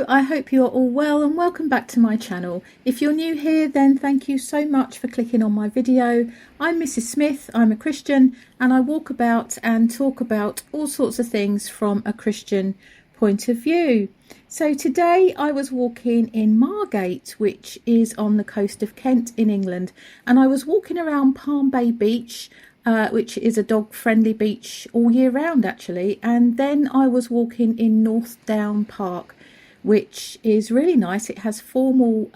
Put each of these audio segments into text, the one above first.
I hope you're all well and welcome back to my channel. If you're new here, then thank you so much for clicking on my video. I'm Mrs. Smith, I'm a Christian, and I walk about and talk about all sorts of things from a Christian point of view. So today I was walking in Margate, which is on the coast of Kent in England, and I was walking around Palm Bay Beach, which is a dog-friendly beach all year round actually, and then I was walking in North Down Park, which is really nice. It has formal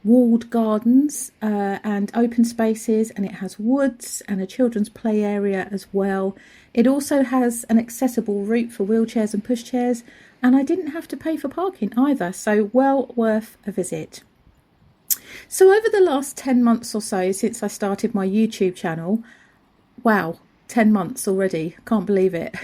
walled gardens and open spaces, and it has woods and a children's play area as well. It also has an accessible route for wheelchairs and pushchairs, and I didn't have to pay for parking either, so well worth a visit. So over the last 10 months or so since I started my YouTube channel, wow, 10 months already, can't believe it.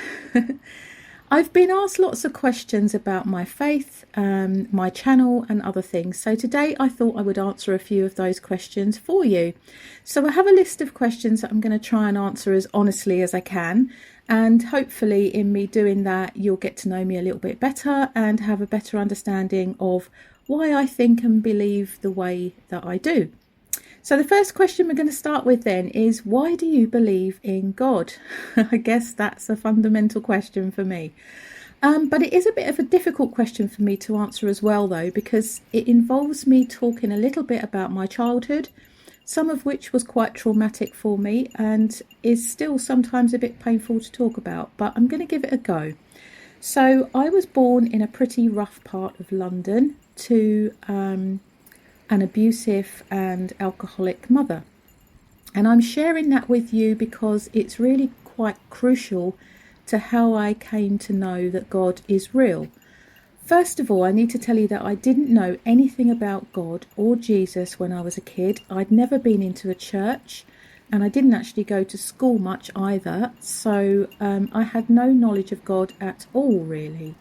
I've been asked lots of questions about my faith, my channel and other things. So today I thought I would answer a few of those questions for you. So I have a list of questions that I'm going to try and answer as honestly as I can. And hopefully in me doing that, you'll get to know me a little bit better and have a better understanding of why I think and believe the way that I do. So the first question we're going to start with then is, why do you believe in God? I guess that's a fundamental question for me. But it is a bit of a difficult question for me to answer as well, though, because it involves me talking a little bit about my childhood, some of which was quite traumatic for me and is still sometimes a bit painful to talk about, but I'm going to give it a go. So I was born in a pretty rough part of London to an abusive and alcoholic mother. And I'm sharing that with you because it's really quite crucial to how I came to know that God is real. First of all, I need to tell you that I didn't know anything about God or Jesus when I was a kid. I'd never been into a church, and I didn't actually go to school much either. So I had no knowledge of God at all, really.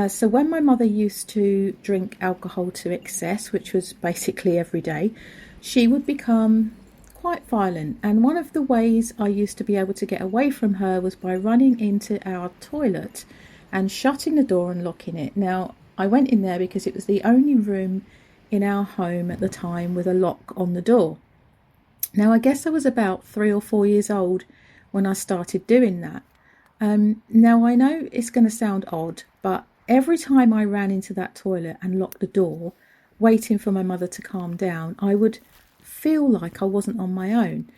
So when my mother used to drink alcohol to excess, which was basically every day, she would become quite violent. And one of the ways I used to be able to get away from her was by running into our toilet and shutting the door and locking it. Now, I went in there because it was the only room in our home at the time with a lock on the door. Now, I guess I was about 3 or 4 years old when I started doing that. Now, I know it's going to sound odd, but every time I ran into that toilet and locked the door, waiting for my mother to calm down, I would feel like I wasn't on my own.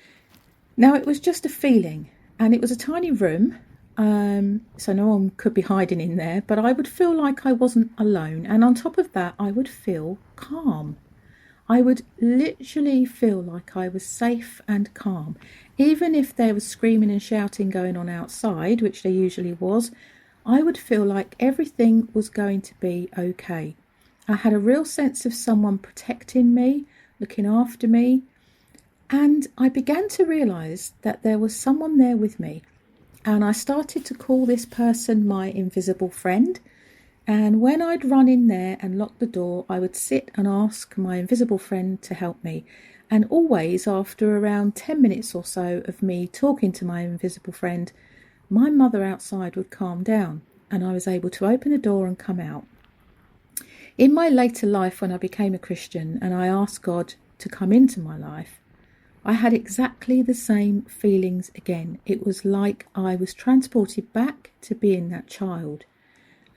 Now, it was just a feeling, and it was a tiny room, so no one could be hiding in there, but I would feel like I wasn't alone. And on top of that, I would feel calm. I would literally feel like I was safe and calm. Even if there was screaming and shouting going on outside, which there usually was, I would feel like everything was going to be okay. I had a real sense of someone protecting me, looking after me, and I began to realise that there was someone there with me. And I started to call this person my invisible friend. And when I'd run in there and lock the door, I would sit and ask my invisible friend to help me. And always after around 10 minutes or so of me talking to my invisible friend, my mother outside would calm down and I was able to open the door and come out. In my later life, when I became a Christian and I asked God to come into my life, I had exactly the same feelings again. It was like I was transported back to being that child.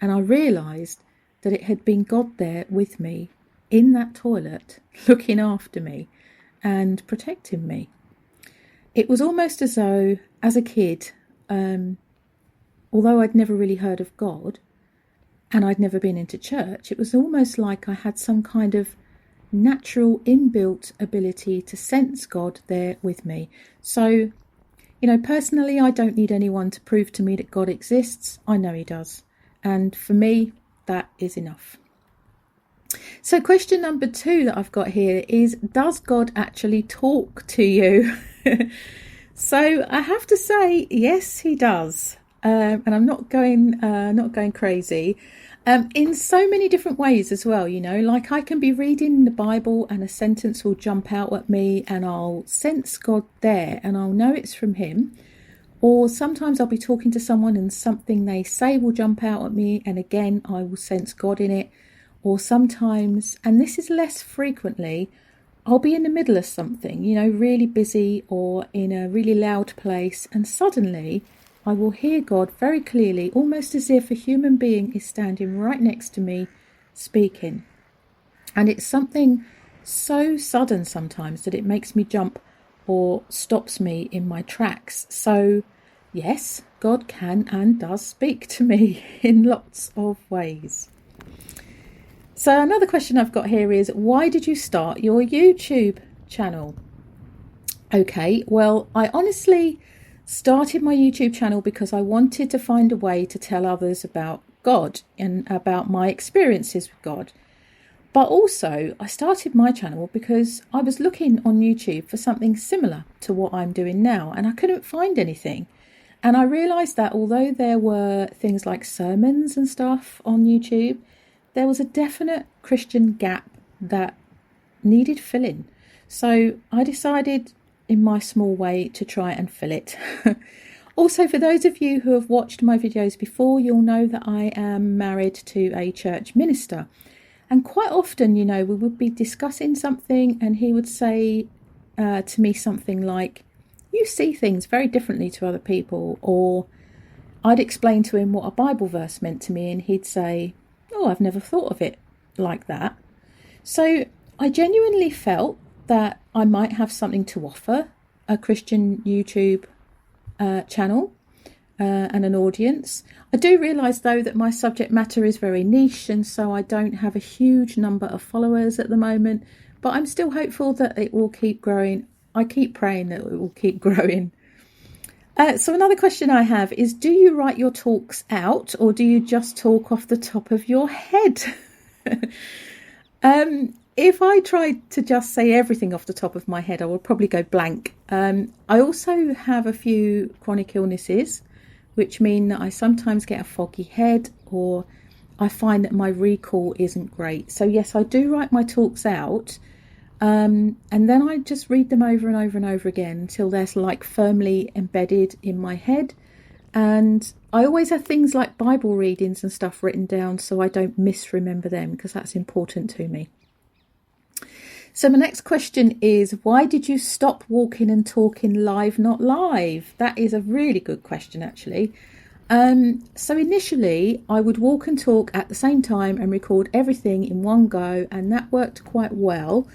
And I realised that it had been God there with me in that toilet, looking after me and protecting me. It was almost as though, as a kid, although I'd never really heard of God and I'd never been into church, it was almost like I had some kind of natural inbuilt ability to sense God there with me. So, you know, personally, I don't need anyone to prove to me that God exists. I know he does. And for me, that is enough. So question number 2 that I've got here is, does God actually talk to you? So I have to say, yes, he does. And I'm not going crazy. In so many different ways as well, you know, like I can be reading the Bible and a sentence will jump out at me and I'll sense God there and I'll know it's from him. Or sometimes I'll be talking to someone and something they say will jump out at me, and again I will sense God in it. Or sometimes, and this is less frequently, I'll be in the middle of something, really busy or in a really loud place, and suddenly I will hear God very clearly, almost as if a human being is standing right next to me speaking. And it's something so sudden sometimes that it makes me jump or stops me in my tracks. So yes, God can and does speak to me in lots of ways. So another question I've got here is, why did you start your YouTube channel? Okay, well, I honestly started my YouTube channel because I wanted to find a way to tell others about God and about my experiences with God. But also, I started my channel because I was looking on YouTube for something similar to what I'm doing now, and I couldn't find anything. And I realised that although there were things like sermons and stuff on YouTube, there was a definite Christian gap that needed filling. So I decided in my small way to try and fill it. Also, for those of you who have watched my videos before, you'll know that I am married to a church minister. And quite often, we would be discussing something and he would say to me something like, you see things very differently to other people. Or I'd explain to him what a Bible verse meant to me and he'd say, oh, I've never thought of it like that. So I genuinely felt that I might have something to offer a Christian YouTube channel and an audience. I do realise though that my subject matter is very niche, and so I don't have a huge number of followers at the moment, but I'm still hopeful that it will keep growing. I keep praying that it will keep growing. So another question I have is, do you write your talks out or do you just talk off the top of your head? If I tried to just say everything off the top of my head, I would probably go blank. I also have a few chronic illnesses, which mean that I sometimes get a foggy head, or I find that my recall isn't great. So yes, I do write my talks out, and then I just read them over and over and over again until they're like firmly embedded in my head. And I always have things like Bible readings and stuff written down so I don't misremember them, because that's important to me. So my next question is, why did you stop walking and talking live, not live? That is a really good question, actually. So initially, I would walk and talk at the same time and record everything in one go, and that worked quite well.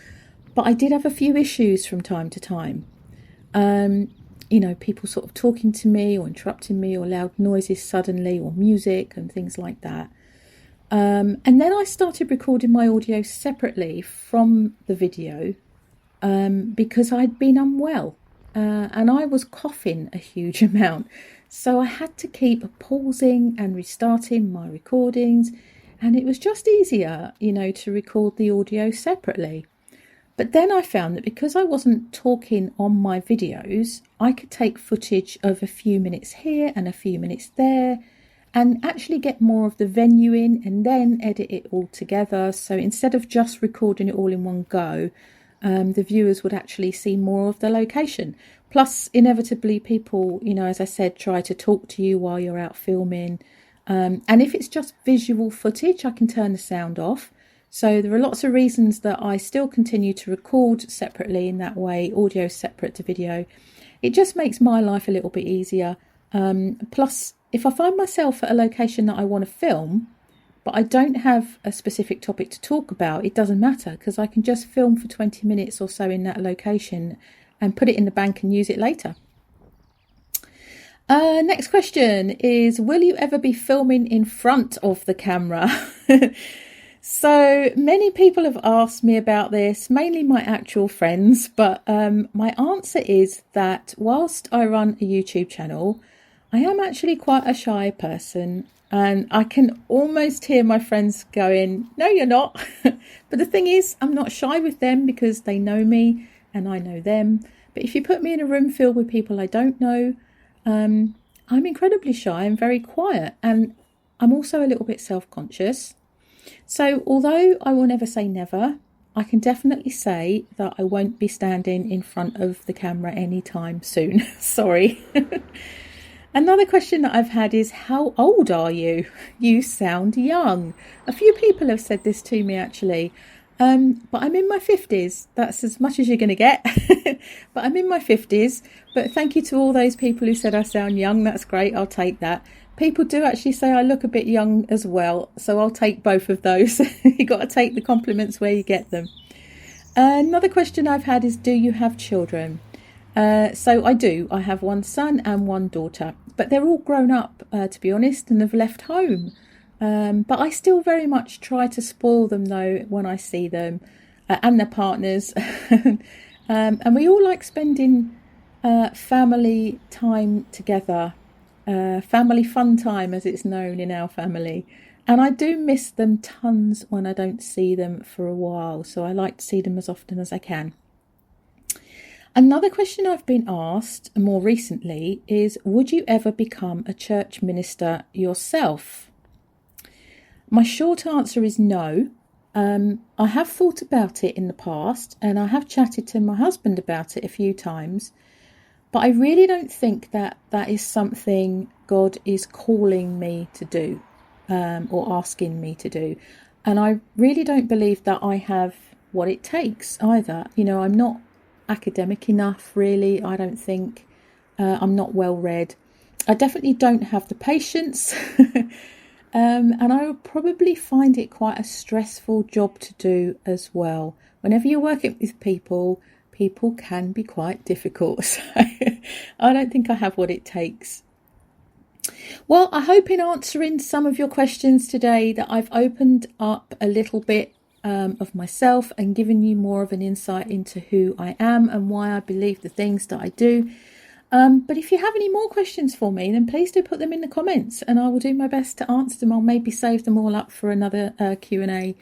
But I did have a few issues from time to time. People sort of talking to me or interrupting me, or loud noises suddenly, or music and things like that. And then I started recording my audio separately from the video because I'd been unwell and I was coughing a huge amount. So I had to keep pausing and restarting my recordings, and it was just easier, to record the audio separately. But then I found that because I wasn't talking on my videos, I could take footage of a few minutes here and a few minutes there, and actually get more of the venue in and then edit it all together. So instead of just recording it all in one go, the viewers would actually see more of the location. Plus, inevitably, people, as I said, try to talk to you while you're out filming. And if it's just visual footage, I can turn the sound off. So there are lots of reasons that I still continue to record separately in that way, audio separate to video. It just makes my life a little bit easier. Plus, if I find myself at a location that I want to film, but I don't have a specific topic to talk about, it doesn't matter, because I can just film for 20 minutes or so in that location and put it in the bank and use it later. Next question is, will you ever be filming in front of the camera? So many people have asked me about this, mainly my actual friends, but my answer is that whilst I run a YouTube channel, I am actually quite a shy person, and I can almost hear my friends going, no, you're not. But the thing is, I'm not shy with them because they know me and I know them. But if you put me in a room filled with people I don't know, I'm incredibly shy and very quiet, and I'm also a little bit self-conscious. So although I will never say never, I can definitely say that I won't be standing in front of the camera anytime soon. Sorry. Another question that I've had is, how old are you? You sound young. A few people have said this to me actually. But I'm in my 50s. That's as much as you're going to get. But I'm in my 50s. But thank you to all those people who said I sound young. That's great. I'll take that. People do actually say I look a bit young as well. So I'll take both of those. You've got to take the compliments where you get them. Another question I've had is, do you have children? So I do. I have one son and one daughter. But they're all grown up, to be honest, and have left home. But I still very much try to spoil them though when I see them, and their partners. And we all like spending family time together, family fun time as it's known in our family. And I do miss them tons when I don't see them for a while, so I like to see them as often as I can. Another question I've been asked more recently is, would you ever become a church minister yourself? My short answer is no. I have thought about it in the past, and I have chatted to my husband about it a few times, but I really don't think that that is something God is calling me to do, or asking me to do. And I really don't believe that I have what it takes either. You know, I'm not academic enough, really. I don't think I'm not well read. I definitely don't have the patience. And I would probably find it quite a stressful job to do as well. Whenever you're working with people, people can be quite difficult. So I don't think I have what it takes. Well, I hope in answering some of your questions today that I've opened up a little bit of myself and given you more of an insight into who I am and why I believe the things that I do. But if you have any more questions for me, then please do put them in the comments and I will do my best to answer them. I'll maybe save them all up for another Q&A.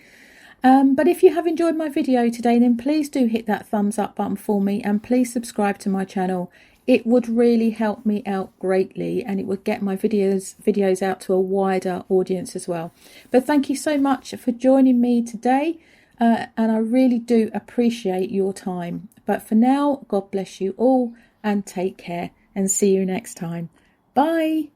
But if you have enjoyed my video today, then please do hit that thumbs up button for me and please subscribe to my channel. It would really help me out greatly and it would get my videos out to a wider audience as well. But thank you so much for joining me today and I really do appreciate your time. But for now, God bless you all and take care and see you next time. Bye.